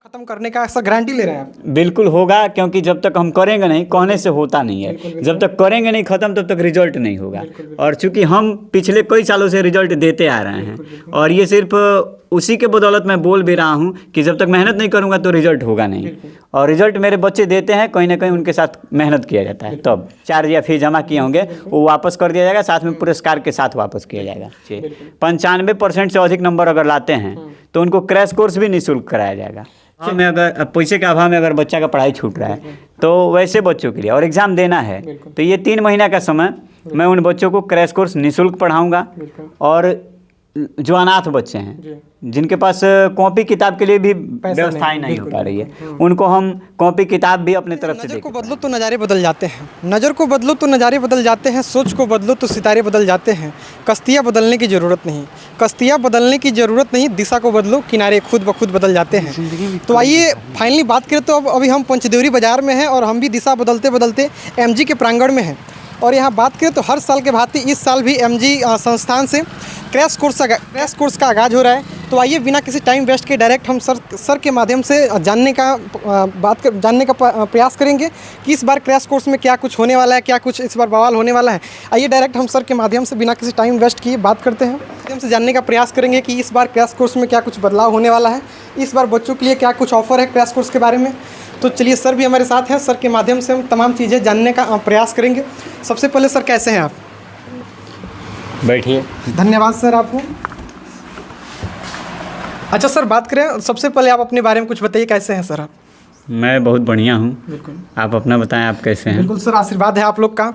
खत्म करने का ऐसा गारंटी ले रहे हैं आप? बिल्कुल होगा, क्योंकि जब तक हम करेंगे नहीं, कहने से होता नहीं है। जब तक करेंगे नहीं खत्म तब तक रिजल्ट नहीं होगा। और चूंकि हम पिछले कई सालों से रिजल्ट देते आ रहे हैं, और ये सिर्फ उसी के बदौलत मैं बोल भी रहा हूँ कि जब तक मेहनत नहीं करूँगा तो रिजल्ट होगा नहीं। और रिजल्ट मेरे बच्चे देते हैं, कहीं ना कहीं उनके साथ मेहनत किया जाता है, तब चार्ज या फीस जमा किए होंगे वो वापस कर दिया जाएगा, साथ में पुरस्कार के साथ वापस किया जाएगा। 95% से अधिक नंबर अगर लाते हैं तो उनको क्रैश कोर्स भी निःशुल्क कराया जाएगा। में अगर पैसे के अभाव में अगर बच्चा का पढ़ाई छूट रहा है तो वैसे बच्चों के लिए, और एग्ज़ाम देना है तो ये 3 महीना का समय मैं उन बच्चों को क्रैश कोर्स निःशुल्क पढ़ाऊँगा। और जो अनाथ बच्चे हैं जिनके पास कॉपी किताब के लिए भी व्यवस्थाएं नहीं हो पा रही है, उनको हम कॉपी किताब भी अपने तरफ से नज़र को बदलो तो नज़ारे बदल जाते हैं, नज़र को बदलो तो नज़ारे बदल जाते हैं, सोच को बदलो तो सितारे बदल जाते हैं। कश्तियाँ बदलने की ज़रूरत नहीं, कश्तियाँ बदलने की ज़रूरत नहीं, दिशा को बदलो किनारे खुद ब खुद बदल जाते हैं। तो आइए फाइनली बात करें तो अब अभी हम पंचदेवरी बाज़ार में हैं और हम भी दिशा बदलते बदलते एमजी के प्रांगण में हैं। और यहाँ बात करें तो हर साल के भांति इस साल भी एमजी संस्थान से क्रैश कोर्स का आगाज़ हो रहा है। तो आइए बिना किसी टाइम वेस्ट के डायरेक्ट हम सर के माध्यम से जानने का प्रयास करेंगे कि इस बार क्रैश कोर्स में क्या कुछ होने वाला है, क्या कुछ इस बार बवाल होने वाला है। आइए डायरेक्ट हम सर के माध्यम से बिना किसी टाइम वेस्ट किए बात करते हैं, माध्यम से जानने का प्रयास करेंगे कि इस बार क्रैश कोर्स में क्या कुछ बदलाव होने वाला है, इस बार बच्चों के लिए क्या कुछ ऑफर है क्रैश कोर्स के बारे में। तो चलिए सर भी हमारे साथ हैं, सर के माध्यम से हम तमाम चीज़ें जानने का प्रयास करेंगे। सबसे पहले सर कैसे हैं आप? बैठिए। धन्यवाद सर आपको। अच्छा सर बात करें, सबसे पहले आप अपने बारे में कुछ बताइए, कैसे हैं सर आप? मैं बहुत बढ़िया हूँ। बिल्कुल। आप अपना बताएं, आप कैसे हैं? बिल्कुल सर, आशीर्वाद है आप लोग का।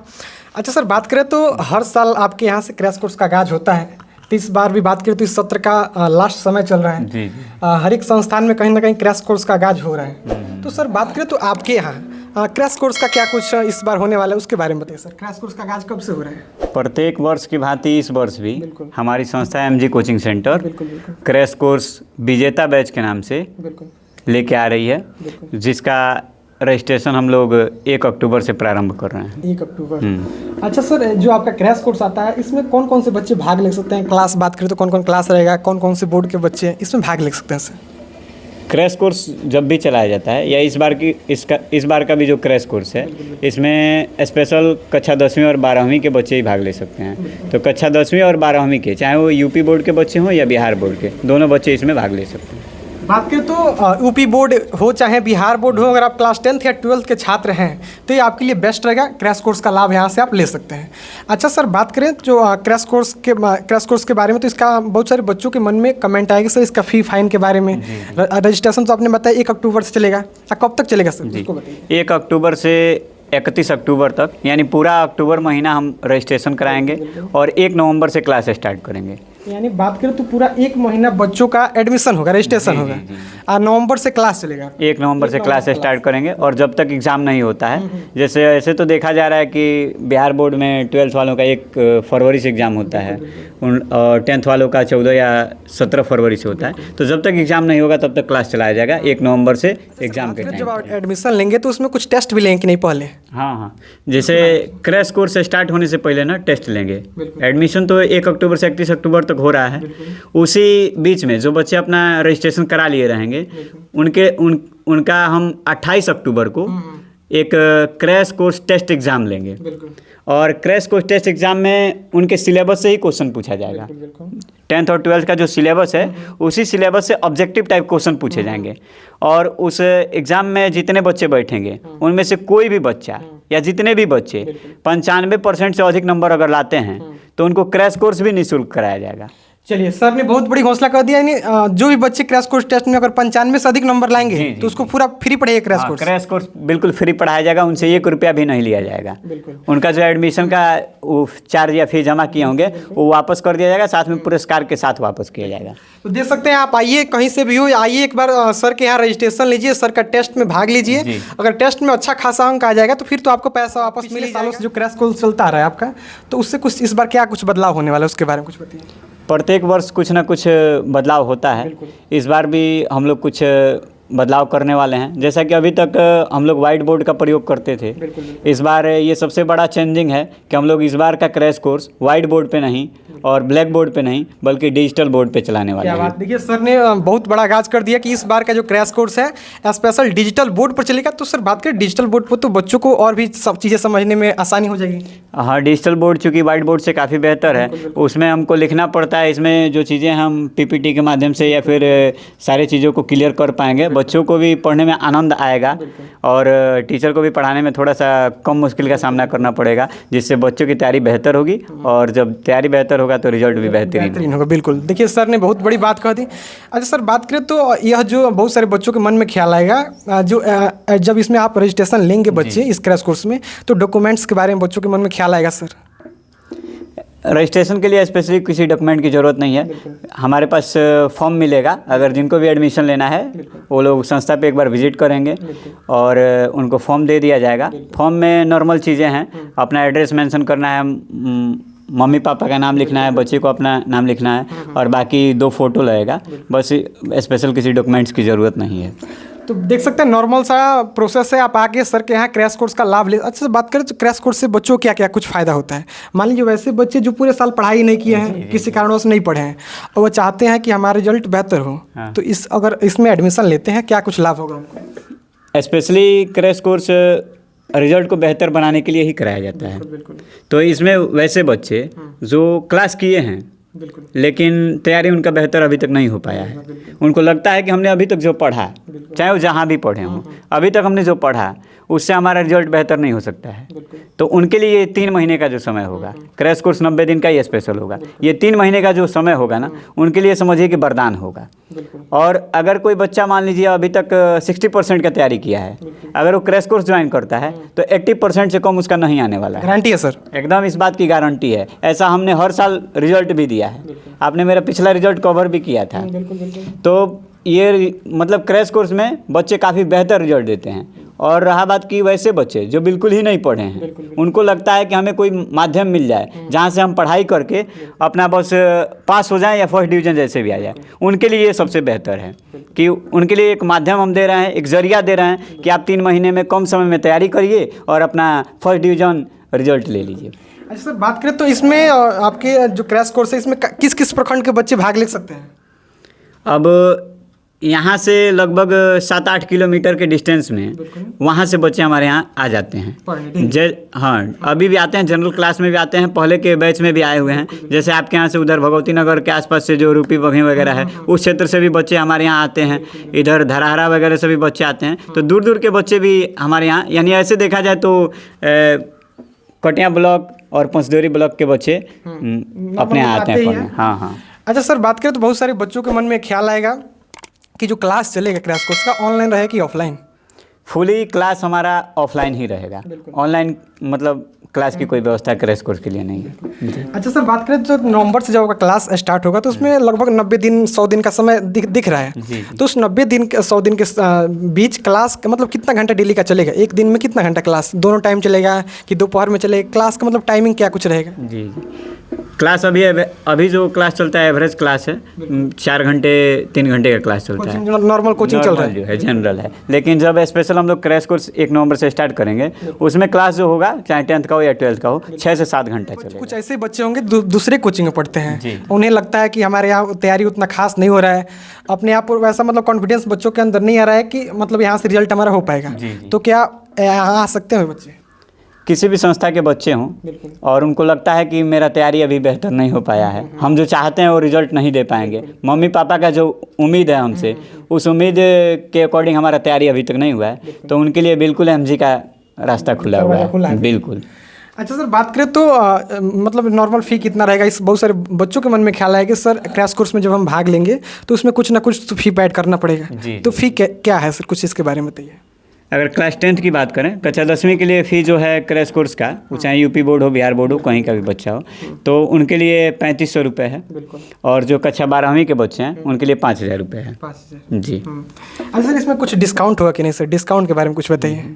अच्छा सर बात करें तो हर साल आपके यहाँ से क्रैश कोर्स का आगाज होता है, तो इस बार भी बात करें तो इस सत्र का लास्ट समय चल रहा है। जी। हर एक संस्थान में कहीं ना कहीं क्रैश कोर्स का आगाज हो रहा है। तो सर बात करें तो आपके यहाँ क्रैश कोर्स का क्या कुछ इस बार होने वाला है, उसके बारे में बताइए सर। क्रैश कोर्स का आगाज कब से हो रहा है? प्रत्येक वर्ष की भांति इस वर्ष भी हमारी संस्था MG coaching centre crash course विजेता बैच के नाम से लेके आ रही है, जिसका रजिस्ट्रेशन हम लोग 1 अक्टूबर से प्रारंभ कर रहे हैं। 1 अक्टूबर। अच्छा सर, जो आपका क्रैश कोर्स आता है इसमें कौन कौन से बच्चे भाग ले सकते हैं? क्लास बात करें तो कौन कौन क्लास रहेगा, कौन कौन से बोर्ड के बच्चे इसमें भाग ले सकते हैं सर? क्रैश कोर्स जब भी चलाया जाता है, या इस बार का भी जो क्रैश कोर्स है, इसमें स्पेशल कक्षा 10वीं और 12वीं के बच्चे ही भाग ले सकते हैं। तो कक्षा 10वीं और 12वीं के, चाहे वो यूपी बोर्ड के बच्चे हों या बिहार बोर्ड के, दोनों बच्चे इसमें भाग ले सकते हैं। बात करें तो यूपी बोर्ड हो चाहे बिहार बोर्ड हो, अगर आप क्लास 10th या 12th के छात्र हैं तो ये आपके लिए बेस्ट रहेगा, क्रैश कोर्स का लाभ यहाँ से आप ले सकते हैं। अच्छा सर बात करें जो क्रैश कोर्स के बारे में, तो इसका बहुत सारे बच्चों के मन में कमेंट आएगा सर इसका फ़ी फाइन के बारे में। रजिस्ट्रेशन तो आपने बताया 1 अक्टूबर से चलेगा, कब तक चलेगा सर उसको बताइए? 1 अक्टूबर से 31 अक्टूबर तक, यानी पूरा अक्टूबर महीना हम रजिस्ट्रेशन कराएंगे और 1 नवंबर से क्लास स्टार्ट करेंगे। यानी बात करें तो पूरा 1 महीना बच्चों का एडमिशन होगा, रजिस्ट्रेशन होगा, और नवंबर से क्लास चलेगा। 1 नवंबर से क्लास स्टार्ट करेंगे, और जब तक एग्ज़ाम नहीं होता है, जैसे ऐसे तो देखा जा रहा है कि बिहार बोर्ड में 12th वालों का 1 फरवरी से एग्ज़ाम होता है, और 10th वालों का 14 या 17 फरवरी से होता है। तो जब तक एग्ज़ाम नहीं होगा तब तक क्लास चलाया जाएगा 1 नवंबर से एग्ज़ाम के टाइम। जब आप एडमिशन लेंगे तो उसमें कुछ टेस्ट भी लेंगे कि नहीं पहले? हाँ, जैसे क्रैश कोर्स स्टार्ट होने से पहले ना टेस्ट लेंगे। एडमिशन तो 1 अक्टूबर से 31 अक्टूबर तक हो रहा है, उसी बीच में जो बच्चे अपना रजिस्ट्रेशन करा लिए रहेंगे उनका हम 28 अक्टूबर को एक क्रैश कोर्स टेस्ट एग्ज़ाम लेंगे, और क्रैश कोर्स टेस्ट एग्ज़ाम में उनके सिलेबस से ही क्वेश्चन पूछा जाएगा। 10th और 12th का जो सिलेबस है उसी सिलेबस से ऑब्जेक्टिव टाइप क्वेश्चन पूछे जाएंगे, और उस एग्ज़ाम में जितने बच्चे बैठेंगे उनमें से कोई भी बच्चा या जितने भी बच्चे 95% से अधिक नंबर अगर लाते हैं तो उनको क्रैश कोर्स भी निःशुल्क कराया जाएगा। चलिए सर ने बहुत बड़ी घोषणा कर दिया, यानी जो भी बच्चे क्रैश कोर्स टेस्ट में अगर 95 से अधिक नंबर लाएंगे तो उसको पूरा फ्री पढ़ेगा क्रैश कोर्स। क्रैश कोर्स बिल्कुल फ्री पढ़ाया जाएगा, उनसे 1 रुपया भी नहीं लिया जाएगा। उनका जो एडमिशन का चार्ज या फीस जमा किए होंगे वो वापस कर दिया जाएगा, साथ में पुरस्कार के साथ वापस किया जाएगा। तो देख सकते हैं आप, आइए कहीं से भी हो, आइए एक बार सर के यहाँ रजिस्ट्रेशन लीजिए, सर का टेस्ट में भाग लीजिए। अगर टेस्ट में अच्छा खासा अंक आ जाएगा तो फिर तो आपको पैसा वापस मिले। सालों से जो क्रैश कोर्स चलता रहा है आपका, तो उससे कुछ इस बार क्या कुछ बदलाव होने वाला है उसके बारे में कुछ बताइए। प्रत्येक वर्ष कुछ ना कुछ बदलाव होता है, इस बार भी हम लोग कुछ बदलाव करने वाले हैं। जैसा कि अभी तक हम लोग वाइट बोर्ड का प्रयोग करते थे, इस बार ये सबसे बड़ा चेंजिंग है कि हम लोग इस बार का क्रैश कोर्स वाइट बोर्ड पे नहीं, और ब्लैक बोर्ड पे नहीं बल्कि डिजिटल बोर्ड पे चलाने वाले क्या हैं। बात, देखिए सर ने बहुत बड़ा आगाज कर दिया कि इस बार का जो क्रैश कोर्स है स्पेशल डिजिटल बोर्ड पर चलेगा। तो सर बात करें डिजिटल बोर्ड पर, तो बच्चों को और भी सब चीज़ें समझने में आसानी हो जाएगी। हाँ, डिजिटल बोर्ड चूँकि वाइट बोर्ड से काफ़ी बेहतर है, उसमें हमको लिखना पड़ता है, इसमें जो चीज़ें हम पीपीटी के माध्यम से या फिर सारी चीज़ों को क्लियर कर पाएंगे, बच्चों को भी पढ़ने में आनंद आएगा और टीचर को भी पढ़ाने में थोड़ा सा कम मुश्किल का सामना करना पड़ेगा, जिससे बच्चों की तैयारी बेहतर होगी और जब तैयारी बेहतर होगा तो रिजल्ट भी बेहतरीन होगा। बिल्कुल, देखिए सर ने बहुत बड़ी बात कह दी। अच्छा सर बात करें तो यह जो बहुत सारे बच्चों के मन में ख्याल आएगा जो जब इसमें आप रजिस्ट्रेशन लेंगे बच्चे इस क्रैश कोर्स में, तो डॉक्यूमेंट्स के बारे में बच्चों के मन में ख्याल आएगा सर। रजिस्ट्रेशन के लिए स्पेशली किसी डॉक्यूमेंट की ज़रूरत नहीं है, हमारे पास फॉर्म मिलेगा। अगर जिनको भी एडमिशन लेना है वो लोग संस्था पे एक बार विजिट करेंगे और उनको फॉर्म दे दिया जाएगा। फॉर्म में नॉर्मल चीज़ें हैं, अपना एड्रेस मेंशन करना है, मम्मी पापा का नाम लिखना है, बच्चे को अपना नाम लिखना है और बाकी 2 फोटो लगेगा, बस स्पेशल किसी डॉक्यूमेंट्स की ज़रूरत नहीं है। तो देख सकते हैं नॉर्मल सा प्रोसेस है, आप आके सर के यहाँ क्रैश कोर्स का लाभ ले। अच्छा बात करें तो क्रैश कोर्स से बच्चों को क्या क्या कुछ फ़ायदा होता है। मान लीजिए वैसे बच्चे जो पूरे साल पढ़ाई नहीं किए हैं, किसी कारणवश नहीं पढ़े हैं और वो चाहते हैं कि हमारा रिजल्ट बेहतर हो, तो अगर इसमें एडमिशन लेते हैं क्या कुछ लाभ होगा उनको? स्पेशली क्रैश कोर्स रिजल्ट को बेहतर बनाने के लिए ही कराया जाता है। तो इसमें वैसे बच्चे जो क्लास किए हैं लेकिन तैयारी उनका बेहतर अभी तक नहीं हो पाया है, उनको लगता है कि हमने अभी तक जो पढ़ा, चाहे वो जहाँ भी पढ़े हों, अभी तक हमने जो पढ़ा उससे हमारा रिजल्ट बेहतर नहीं हो सकता है। तो उनके लिए ये 3 महीने का जो समय होगा, क्रैश कोर्स 90 दिन का ये स्पेशल होगा, ये 3 महीने का जो समय होगा ना, उनके लिए समझिए कि वरदान होगा। और अगर कोई बच्चा मान लीजिए अभी तक 60% का तैयारी किया है, अगर वो क्रैश कोर्स ज्वाइन करता है तो 80% से कम उसका नहीं आने वाला है। गारंटी है सर? एकदम इस बात की गारंटी है, ऐसा हमने हर साल रिजल्ट भी दिया है। आपने मेरा पिछला रिजल्ट कवर भी किया था। तो ये मतलब क्रैश कोर्स में बच्चे काफ़ी बेहतर रिजल्ट देते हैं। और रहा बात की वैसे बच्चे जो बिल्कुल ही नहीं पढ़े हैं, उनको लगता है कि हमें कोई माध्यम मिल जाए जहाँ से हम पढ़ाई करके अपना बस पास हो जाएं या फर्स्ट डिवीज़न जैसे भी आ जाए, उनके लिए ये सबसे बेहतर है कि उनके लिए एक माध्यम हम दे रहे हैं, एक जरिया दे रहे हैं कि आप 3 महीने में कम समय में तैयारी करिए और अपना फर्स्ट डिवीज़न रिजल्ट ले लीजिए। अच्छा सर बात करें तो इसमें आपके जो क्रैश कोर्स है इसमें किस किस प्रखंड के बच्चे भाग ले सकते हैं? अब यहाँ से लगभग 7-8 किलोमीटर के डिस्टेंस में वहाँ से बच्चे हमारे यहाँ आ जाते हैं। हाँ, अभी भी आते हैं, जनरल क्लास में भी आते हैं, पहले के बैच में भी आए हुए हैं। जैसे आपके यहाँ से उधर भगवती नगर के आसपास से जो रूपी बघें वगैरह है, उस क्षेत्र से भी बच्चे हमारे यहाँ आते हैं, इधर धराहरा वगैरह से भी बच्चे आते हैं। तो दूर दूर के बच्चे भी हमारे यहाँ, यानी ऐसे देखा जाए तो कटिया ब्लॉक और पंचदेवरी ब्लॉक के बच्चे अपने यहाँ आते हैं पढ़ने। हाँ हाँ। अच्छा सर बात करें तो बहुत सारे बच्चों के मन में ख्याल आएगा कि जो क्लास चलेगा क्रैश कोर्स का ऑनलाइन रहेगा कि ऑफलाइन? फुली क्लास हमारा ऑफलाइन ही रहेगा, ऑनलाइन मतलब क्लास की कोई व्यवस्था क्रैश कोर्स के लिए नहीं है। अच्छा सर बात करें तो नवंबर से जब क्लास स्टार्ट होगा तो उसमें लगभग 90 दिन 100 दिन का समय दिख रहा है। तो उस 90 दिन 100 दिन के बीच क्लास का मतलब कितना घंटा डेली का चलेगा? एक दिन में कितना घंटा क्लास, दोनों टाइम चलेगा कि दोपहर में चलेगा? क्लास का मतलब टाइमिंग क्या कुछ रहेगा? जी, क्लास अभी जो क्लास चलता है एवरेज क्लास है, 4 घंटे 3 घंटे का क्लास चलता है। नॉर्मल कोचिंग चल रहा है, जो है जनरल है। लेकिन जब स्पेशल हम लोग क्रैश कोर्स 1 नवंबर से स्टार्ट करेंगे, उसमें क्लास जो होगा चाहे 10th का हो या 12th का हो, 6 से 7 घंटा चलेगा। कुछ ऐसे बच्चे होंगे दूसरे कोचिंग में पढ़ते हैं, उन्हें लगता है कि हमारे यहाँ तैयारी उतना खास नहीं हो रहा है, अपने आप पर वैसा मतलब कॉन्फिडेंस बच्चों के अंदर नहीं आ रहा है कि मतलब यहाँ से रिजल्ट हमारा हो पाएगा। तो क्या यहाँ आ सकते हैं बच्चे? किसी भी संस्था के बच्चे हों और उनको लगता है कि मेरा तैयारी अभी बेहतर नहीं हो पाया है, हम जो चाहते हैं वो रिजल्ट नहीं दे पाएंगे, मम्मी पापा का जो उम्मीद है हमसे, उस उम्मीद के अकॉर्डिंग हमारा तैयारी अभी तक नहीं हुआ है, तो उनके लिए बिल्कुल एमजी का रास्ता खुला हुआ है। बिल्कुल। अच्छा सर बात करें तो मतलब नॉर्मल फ़ी कितना रहेगा? इस बहुत सारे बच्चों के मन में ख्याल है कि सर क्रैश कोर्स में जब हम भाग लेंगे तो उसमें कुछ ना कुछ तो फ़ी पैड करना पड़ेगा। तो फ़ी क्या है सर, कुछ इसके बारे में बताइए। अगर क्लास 10th की बात करें, कक्षा 10वीं के लिए फ़ी जो है क्रैश कोर्स का, वो चाहे यूपी बोर्ड हो, बिहार बोर्ड हो, कहीं का भी बच्चा हो, तो उनके लिए 3500 रुपये है। और जो कक्षा 12वीं के बच्चे हैं उनके लिए 5000 रुपये है। 5000 जी। अच्छा सर इसमें कुछ डिस्काउंट होगा कि नहीं सर? डिस्काउंट के बारे में कुछ बताइए।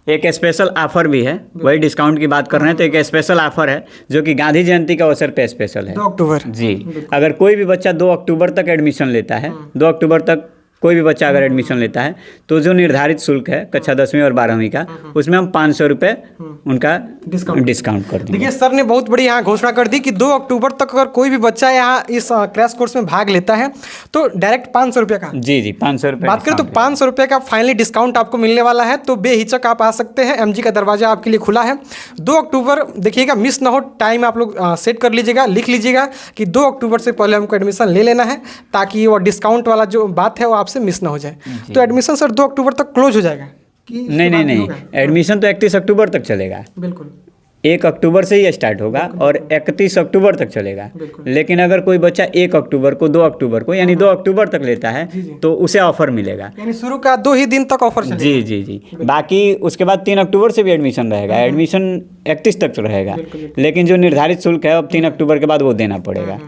एक स्पेशल ऑफर भी है, वही डिस्काउंट की बात कर रहे हैं तो एक स्पेशल ऑफर है जो कि गांधी जयंती का अवसर पे स्पेशल है। 2 अक्टूबर। जी, अगर कोई भी बच्चा 2 अक्टूबर तक एडमिशन लेता है, 2 अक्टूबर तक कोई भी बच्चा अगर एडमिशन लेता है तो जो निर्धारित शुल्क है कक्षा 10वीं और 12वीं का, उसमें हम 500 रुपये उनका डिस्काउंट कर देंगे। देखिए सर ने बहुत बड़ी यहाँ घोषणा कर दी कि 2 अक्टूबर तक अगर कोई भी बच्चा यहाँ इस क्रैश कोर्स में भाग लेता है तो डायरेक्ट 500 रुपये का, जी 500 रुपये बात करें तो 500 रुपये का फाइनली डिस्काउंट आपको मिलने वाला है। तो बेहिचक आप आ सकते हैं, एमजी का दरवाजा आपके लिए खुला है। 2 अक्टूबर देखिएगा, मिस ना हो, टाइम आप लोग सेट कर लीजिएगा, लिख लीजिएगा कि 2 अक्टूबर से पहले हमको एडमिशन ले लेना है, ताकि वो डिस्काउंट वाला जो बात है वो आपसे मिस ना हो जाए। तो एडमिशन सर 2 अक्टूबर तक क्लोज हो जाएगा कि नहीं, एडमिशन तो 31 अक्टूबर तक चलेगा। बिल्कुल 1 अक्टूबर से ही स्टार्ट होगा और 31 अक्टूबर तक चलेगा। लेकिन अगर कोई बच्चा 1 अक्टूबर को, 2 अक्टूबर को, यानी 2 अक्टूबर तक लेता है तो उसे ऑफर मिलेगा। यानी शुरू का 2 ही दिन तक ऑफर चलेगा। जी। बाकी उसके बाद 3 अक्टूबर से भी एडमिशन रहेगा, एडमिशन 31 तक रहेगा। लेकिन जो निर्धारित शुल्क है अब 3 अक्टूबर के बाद वो देना पड़ेगा।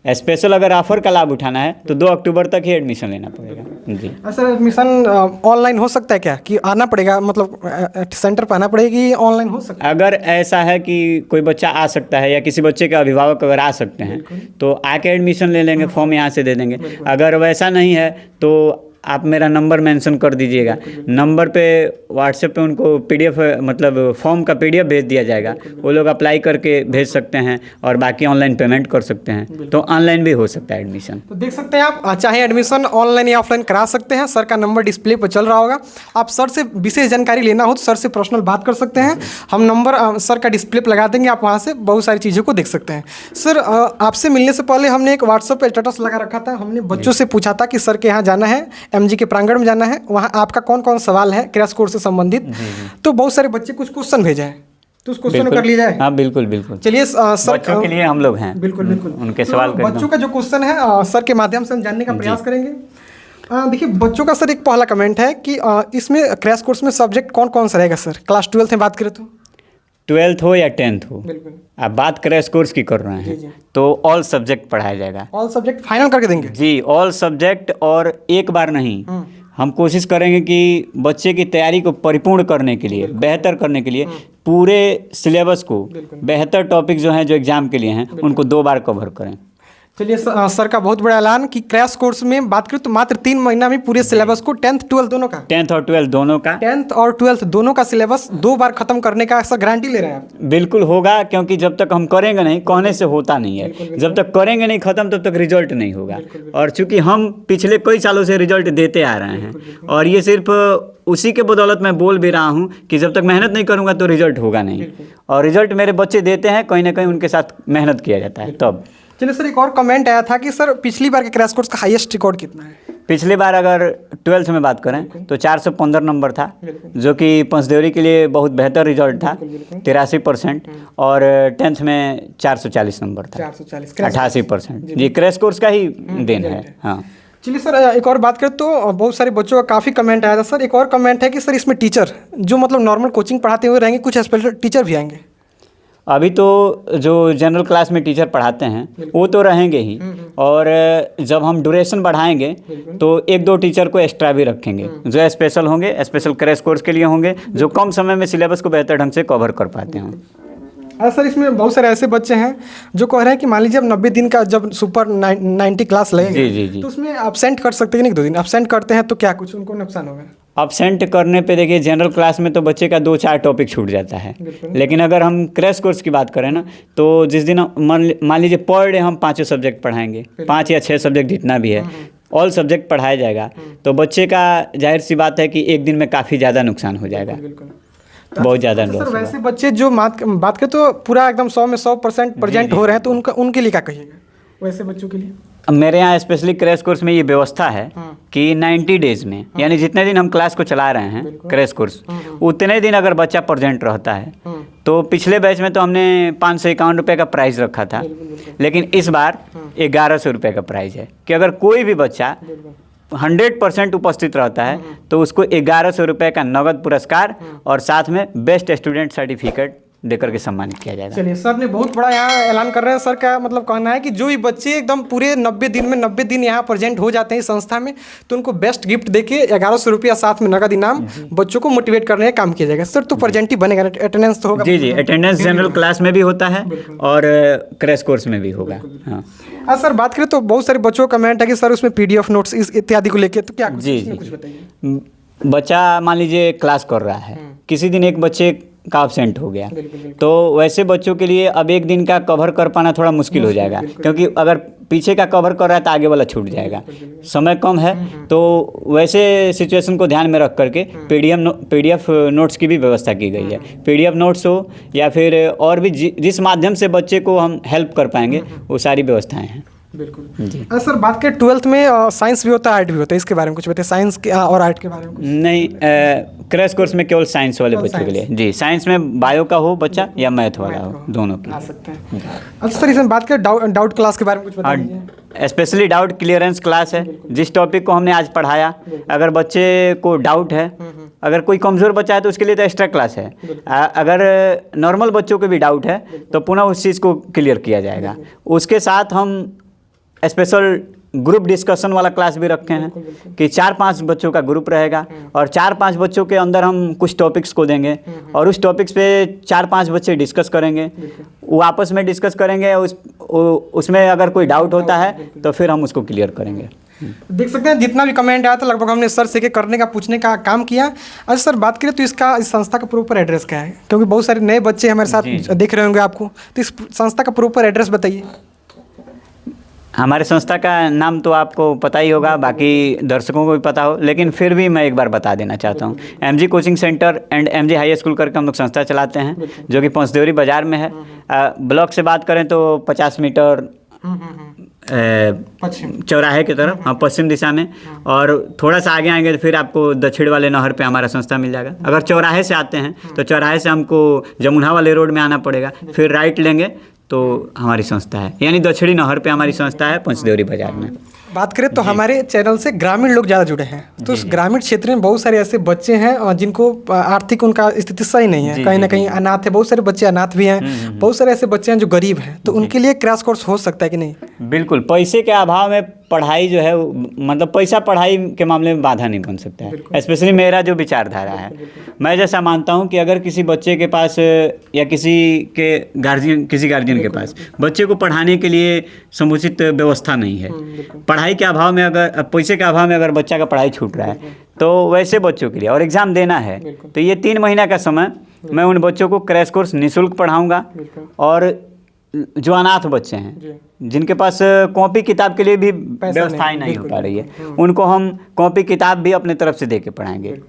स्पेशल अगर ऑफर का लाभ उठाना है तो 2 अक्टूबर तक ही एडमिशन लेना पड़ेगा। जी सर एडमिशन ऑनलाइन हो सकता है क्या, कि आना पड़ेगा, मतलब सेंटर पर आना पड़ेगा कि ऑनलाइन हो सकता है? अगर ऐसा है कि कोई बच्चा आ सकता है या किसी बच्चे के अभिभावक अगर आ सकते हैं तो आके एडमिशन ले लेंगे, फॉर्म यहाँ से दे देंगे। अगर वैसा नहीं है तो आप मेरा नंबर मेंशन कर दीजिएगा, नंबर पे व्हाट्सएप पे उनको पीडीएफ, मतलब फॉर्म का पीडीएफ भेज दिया जाएगा, वो लोग अप्लाई करके भेज सकते हैं और बाकी ऑनलाइन पेमेंट कर सकते हैं। तो ऑनलाइन भी हो सकता है एडमिशन। तो देख सकते हैं आप, चाहे एडमिशन ऑनलाइन या ऑफलाइन करा सकते हैं। सर का नंबर डिस्प्ले पर चल रहा होगा, आप सर से विशेष जानकारी लेना हो तो सर से पर्सनल बात कर सकते हैं। हम नंबर सर का डिस्प्ले पर लगा देंगे, आप वहाँ से बहुत सारी चीज़ों को देख सकते हैं। सर आपसे मिलने से पहले हमने एक व्हाट्सएप पर स्टेटस लगा रखा था, हमने बच्चों से पूछा था कि सर के यहाँ जाना है, एमजी के प्रांगण में जाना है, वहाँ आपका कौन कौन सवाल है क्रैश कोर्स से संबंधित। तो बहुत सारे बच्चे कुछ क्वेश्चन भेजे हैं, तो उस क्वेश्चन को कर लिया जाए। हाँ बिल्कुल। चलिए सर, बच्चों के लिए हम लोग हैं। बिल्कुल उनके सवाल तो बच्चों का जो क्वेश्चन है सर के माध्यम से हम जानने का प्रयास करेंगे। देखिए बच्चों का सर एक पहला कमेंट है कि इसमें क्रैश कोर्स में सब्जेक्ट कौन कौन सा रहेगा सर, क्लास 12th में बात करें तो? 12th हो या 10th हो, आप बात क्रैश कोर्स की कर रहे हैं तो ऑल सब्जेक्ट पढ़ाया जाएगा। ऑल सब्जेक्ट फाइनल करके देंगे? जी ऑल सब्जेक्ट, और एक बार नहीं, हम कोशिश करेंगे कि बच्चे की तैयारी को परिपूर्ण करने के लिए, बेहतर करने के लिए पूरे सिलेबस को, बेहतर टॉपिक जो हैं जो एग्जाम के लिए हैं उनको 2 बार कवर करें। चलिए सर का बहुत बड़ा ऐलान कि क्रैश कोर्स में बात करें तो मात्र 3 महीना में पूरे सिलेबस को 10th 12th दोनों का, 10th और 12th दोनों का, 10th और 12th दोनों का सिलेबस 2 बार खत्म करने का सर गारंटी ले रहे हैं आप? बिल्कुल होगा, क्योंकि जब तक हम करेंगे नहीं, कहने से होता नहीं है। जब तक करेंगे नहीं खत्म तब तक रिजल्ट नहीं होगा। और चूंकि हम पिछले कई सालों से रिजल्ट देते आ रहे हैं और ये सिर्फ उसी के बदौलत मैं बोल भी रहा हूँ कि जब तक मेहनत नहीं करूँगा तो रिजल्ट होगा नहीं। और रिजल्ट मेरे बच्चे देते हैं, कहीं ना कहीं उनके साथ मेहनत किया जाता है तब। चलिए सर, एक और कमेंट आया था कि सर पिछली बार के क्रैश कोर्स का हाईएस्ट रिकॉर्ड कितना है? पिछली बार अगर 12th में बात करें तो 415 नंबर था, जो कि पंचदेवरी के लिए बहुत बेहतर रिजल्ट था, 83%। और 10th में 440 नंबर था, 88%। जी क्रैश कोर्स का ही देन है। हाँ चलिए सर, एक और बात करें तो बहुत सारे बच्चों का काफ़ी कमेंट आया था सर। एक और कमेंट है कि सर इसमें टीचर जो मतलब नॉर्मल कोचिंग पढ़ाते हुए रहेंगे, कुछ स्पेशल टीचर भी आएंगे? अभी तो जो जनरल क्लास में टीचर पढ़ाते हैं वो तो रहेंगे ही, और जब हम ड्यूरेशन बढ़ाएंगे तो 1-2 टीचर को एक्स्ट्रा भी रखेंगे जो स्पेशल होंगे, स्पेशल क्रैश कोर्स के लिए होंगे, जो कम समय में सिलेबस को बेहतर ढंग से कवर कर पाते हैं। सर इसमें बहुत सारे ऐसे बच्चे हैं जो कह रहे हैं कि मान लीजिए अब 90 दिन का जब सुपर 90 क्लास लगेगी, जी। तो उसमें अब्सेंट कर सकते हैं कि नहीं? 2 दिन अब्सेंट करते हैं तो क्या कुछ उनको नुकसान होगा? अब्सेंट करने पे देखिए, जनरल क्लास में तो बच्चे का 2-4 टॉपिक छूट जाता है, लेकिन अगर हम क्रैश कोर्स की बात करें ना, तो जिस दिन मान लीजिए पर डे हम 5 सब्जेक्ट पढ़ाएंगे, 5 या 6 सब्जेक्ट जितना भी है, ऑल सब्जेक्ट पढ़ाया जाएगा, तो बच्चे का जाहिर सी बात है कि एक दिन में काफ़ी ज़्यादा नुकसान हो जाएगा, बहुत ज़्यादा लॉस। सर वैसे बच्चे जो बात करें तो पूरा एकदम 100 में 100% प्रेजेंट हो रहे हैं, तो उनके लिए क्या कहिएगा वैसे बच्चों के लिए? मेरे यहाँ स्पेशली क्रैश कोर्स में ये व्यवस्था है कि 90 डेज में, यानी जितने दिन हम क्लास को चला रहे हैं क्रैश कोर्स, उतने दिन अगर बच्चा प्रेजेंट रहता है, तो पिछले बैच में तो हमने 551 रुपये का प्राइस रखा था, लेकिन इस बार 1100 रुपये का प्राइस है कि अगर कोई भी बच्चा 100% उपस्थित रहता है तो उसको 1100 रुपये का नगद पुरस्कार और साथ में बेस्ट स्टूडेंट सर्टिफिकेट देकर के सम्मानित किया जाएगा। चलिए, सर ने बहुत बड़ा यहाँ ऐलान कर रहे हैं। सर का मतलब कहना है कि जो भी बच्चे एकदम पूरे 90 दिन में 90 दिन यहाँ प्रेजेंट हो जाते हैं इस संस्था में, तो उनको बेस्ट गिफ्ट देके 1100 रुपया साथ में नगद इनाम बच्चों को मोटिवेट करने का काम किया जाएगा। सर तो प्रेजेंट ही बनेगा, अटेंडेंस तो होगा? जी, अटेंडेंस जनरल क्लास में भी होता है और क्रैश कोर्स में भी होगा। हाँ सर बात करें तो बहुत सारे बच्चों का कमेंट है कि सर उसमें PDF नोट्स इत्यादि को लेके, तो क्या कुछ बताइए। बच्चा मान लीजिए क्लास कर रहा है, किसी दिन एक बच्चे का absent हो गया, तो वैसे बच्चों के लिए अब एक दिन का कवर कर पाना थोड़ा मुश्किल हो जाएगा, क्योंकि अगर पीछे का कवर कर रहा है तो आगे वाला छूट जाएगा, समय कम है। तो वैसे सिचुएशन को ध्यान में रख करके PDF नोट्स की भी व्यवस्था की गई है। PDF नोट्स हो या फिर और भी जिस माध्यम से बच्चे को हम हेल्प कर पाएंगे वो सारी व्यवस्थाएँ हैं। बिल्कुल जी। सर बात करें 12th में साइंस भी होता है, आर्ट भी होता है, इसके बारे में कुछ बताइए, साइंस और आर्ट के बारे में कुछ? नहीं, क्रैश कोर्स में केवल साइंस वाले बच्चों के लिए। जी, साइंस में बायो का हो बच्चा या मैथ वाला हो, दोनों की आ सकते हैं। अच्छा सर, इसमें बात करें डाउट क्लास के बारे में कुछ बताइए। स्पेशली डाउट क्लियरेंस क्लास है। जिस टॉपिक को हमने आज पढ़ाया, अगर बच्चे को डाउट है, अगर कोई कमज़ोर बच्चा है तो उसके लिए तो एक्स्ट्रा क्लास है। अगर नॉर्मल बच्चों को भी डाउट है तो पुनः उस चीज़ को क्लियर किया जाएगा। उसके साथ हम स्पेशल ग्रुप डिस्कशन वाला क्लास भी रखे हैं कि 4-5 बच्चों का ग्रुप रहेगा और 4-5 बच्चों के अंदर हम कुछ टॉपिक्स को देंगे और उस टॉपिक्स पे 4-5 बच्चे डिस्कस करेंगे, वो आपस में डिस्कस करेंगे। उसमें अगर कोई डाउट होता है तो फिर हम उसको क्लियर करेंगे। देख सकते हैं जितना भी कमेंट आया था लगभग हमने सर से करने का पूछने का काम किया। अच्छा सर बात करें तो इस संस्था का प्रॉपर एड्रेस क्या है, क्योंकि बहुत सारे नए बच्चे हमारे साथ देख रहे होंगे आपको, तो इस संस्था का प्रॉपर एड्रेस बताइए। हमारे संस्था का नाम तो आपको पता ही होगा, बाकी दर्शकों को भी पता हो, लेकिन फिर भी मैं एक बार बता देना चाहता हूँ। MG coaching centre and MG high school करके हम लोग संस्था चलाते हैं, जो कि पंचदेवरी बाज़ार में है। ब्लॉक से बात करें तो 50 मीटर चौराहे की तरफ, हाँ, पश्चिम दिशा में, और थोड़ा सा आगे आएंगे तो फिर आपको दक्षिण वाले नहर पे हमारा संस्था मिल जाएगा। अगर चौराहे से आते हैं तो चौराहे से हमको जमुना वाले रोड में आना पड़ेगा, फिर राइट लेंगे तो हमारी संस्था है, यानी दक्षिणी नहर पे हमारी संस्था है पंचदेवरी बाजार में। बात करें तो हमारे चैनल से ग्रामीण लोग ज़्यादा जुड़े हैं, तो उस ग्रामीण क्षेत्र में बहुत सारे ऐसे बच्चे हैं जिनको आर्थिक उनका स्थिति सही नहीं है, कहीं ना कहीं अनाथ है, बहुत सारे बच्चे अनाथ भी हैं, बहुत सारे ऐसे बच्चे हैं जो गरीब हैं, तो उनके लिए क्रैश कोर्स हो सकता है कि नहीं? बिल्कुल, पैसे के अभाव में पढ़ाई जो है, मतलब पैसा पढ़ाई के मामले में बाधा नहीं बन सकता है। स्पेशली मेरा जो विचारधारा है, मैं जैसा मानता हूँ कि अगर किसी बच्चे के पास या किसी गार्जियन के पास बच्चे को पढ़ाने के लिए समुचित व्यवस्था नहीं है, पढ़ाई के अभाव में, अगर पैसे के अभाव में अगर बच्चा का पढ़ाई छूट रहा है, तो वैसे बच्चों के लिए और एग्ज़ाम देना है तो ये 3 महीना का समय मैं उन बच्चों को क्रैश कोर्स निःशुल्क पढ़ाऊँगा। और जो अनाथ बच्चे हैं, जिनके पास कॉपी किताब के लिए भी व्यवस्थाएं नहीं हो पा रही है, उनको हम कॉपी किताब भी अपने तरफ से दे के पढ़ाएंगे।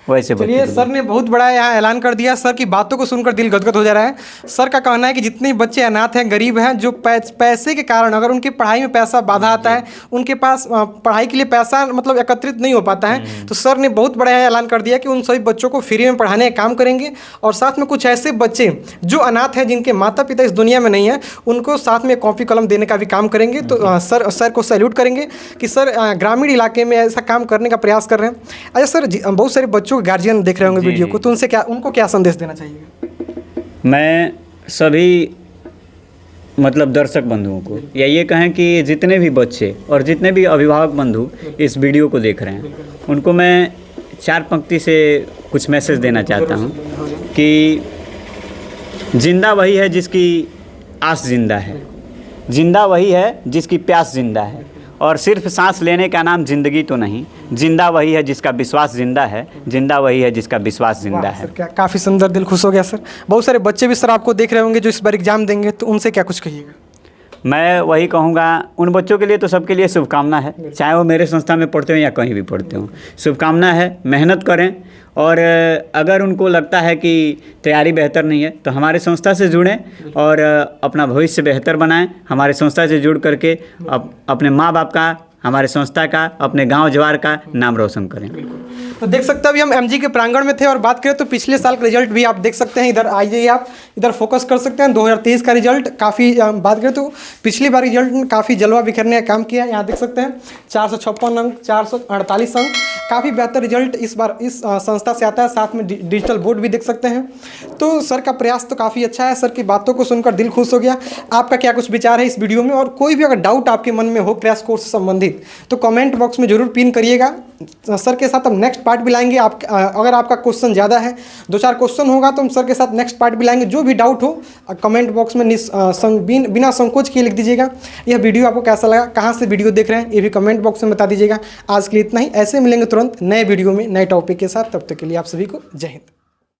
वैसे चलिए, सर ने बहुत बड़ा यहाँ ऐलान कर दिया। सर की बातों को सुनकर दिल गदगद हो जा रहा है। सर का कहना है कि जितने बच्चे अनाथ हैं, गरीब हैं, जो पैसे के कारण अगर उनकी पढ़ाई में पैसा बाधा आता है, उनके पास पढ़ाई के लिए पैसा मतलब एकत्रित नहीं हो पाता है, तो सर ने बहुत बड़ा ऐलान कर दिया कि उन सभी बच्चों को फ्री में पढ़ाने का काम करेंगे। और साथ में कुछ ऐसे बच्चे जो अनाथ हैं, जिनके माता पिता इस दुनिया में नहीं है, उनको साथ में कॉपी कलम देने का भी काम करेंगे। तो सर को सैल्यूट करेंगे कि सर ग्रामीण इलाके में ऐसा काम करने का प्रयास कर रहे हैं। अच्छा सर, बहुत सारे बच्चों गार्जियन देख रहे होंगे वीडियो को, तो उनको क्या संदेश देना चाहिए? मैं सभी मतलब दर्शक बंधुओं को या ये कहें कि जितने भी बच्चे और जितने भी अभिभावक बंधु इस वीडियो को देख रहे हैं, उनको मैं 4 पंक्ति से कुछ मैसेज देना चाहता हूँ कि जिंदा वही है जिसकी आस जिंदा है, जिंदा वही है जिसकी प्यास जिंदा है, और सिर्फ सांस लेने का नाम जिंदगी तो नहीं, जिंदा वही है जिसका विश्वास जिंदा है, जिंदा वही है जिसका विश्वास जिंदा है। काफ़ी सुंदर, दिल खुश हो गया सर। बहुत सारे बच्चे भी सर आपको देख रहे होंगे जो इस बार एग्जाम देंगे, तो उनसे क्या कुछ कहिएगा? मैं वही कहूँगा, उन बच्चों के लिए तो सबके लिए शुभकामना है, चाहे वो मेरे संस्था में पढ़ते हो या कहीं भी पढ़ते हो, शुभकामना है, मेहनत करें। और अगर उनको लगता है कि तैयारी बेहतर नहीं है तो हमारे संस्था से जुड़ें और अपना भविष्य बेहतर बनाएं। हमारे संस्था से जुड़ करके अपने माँ बाप का, हमारे संस्था का, अपने गांव जवार का नाम रोशन करें। तो देख सकते हैं अभी हम एमजी के प्रांगण में थे और बात करें तो पिछले साल का रिजल्ट भी आप देख सकते हैं। इधर आइए, आप इधर फोकस कर सकते हैं। 2023 का रिजल्ट काफ़ी बात करें तो पिछली बार रिजल्ट में काफ़ी जलवा बिखरने का काम किया है। यहाँ देख सकते हैं 456 अंक, 448 अंक, काफ़ी बेहतर रिजल्ट इस बार इस संस्था से आता है। साथ में डिजिटल बोर्ड भी देख सकते हैं। तो सर का प्रयास तो काफ़ी अच्छा है। सर की बातों को सुनकर दिल खुश हो गया। आपका क्या कुछ विचार है इस वीडियो में, और कोई भी अगर डाउट आपके मन में हो क्रैश कोर्स से संबंधित तो कमेंट बॉक्स में जरूर पिन करिएगा। सर के साथ हम नेक्स्ट पार्ट भी लाएंगे। आप अगर आपका क्वेश्चन ज़्यादा है, 2-4 क्वेश्चन होगा तो हम सर के साथ नेक्स्ट पार्ट भी लाएंगे। जो भी डाउट हो कमेंट बॉक्स में बिना संकोच किए लिख दीजिएगा। यह वीडियो आपको कैसा लगा, कहाँ से वीडियो देख रहे हैं, ये भी कमेंट बॉक्स में बता दीजिएगा। आज के लिए इतना ही। ऐसे मिलेंगे तुरंत नए वीडियो में नए टॉपिक के साथ। तब तक के लिए आप सभी को जय हिंद।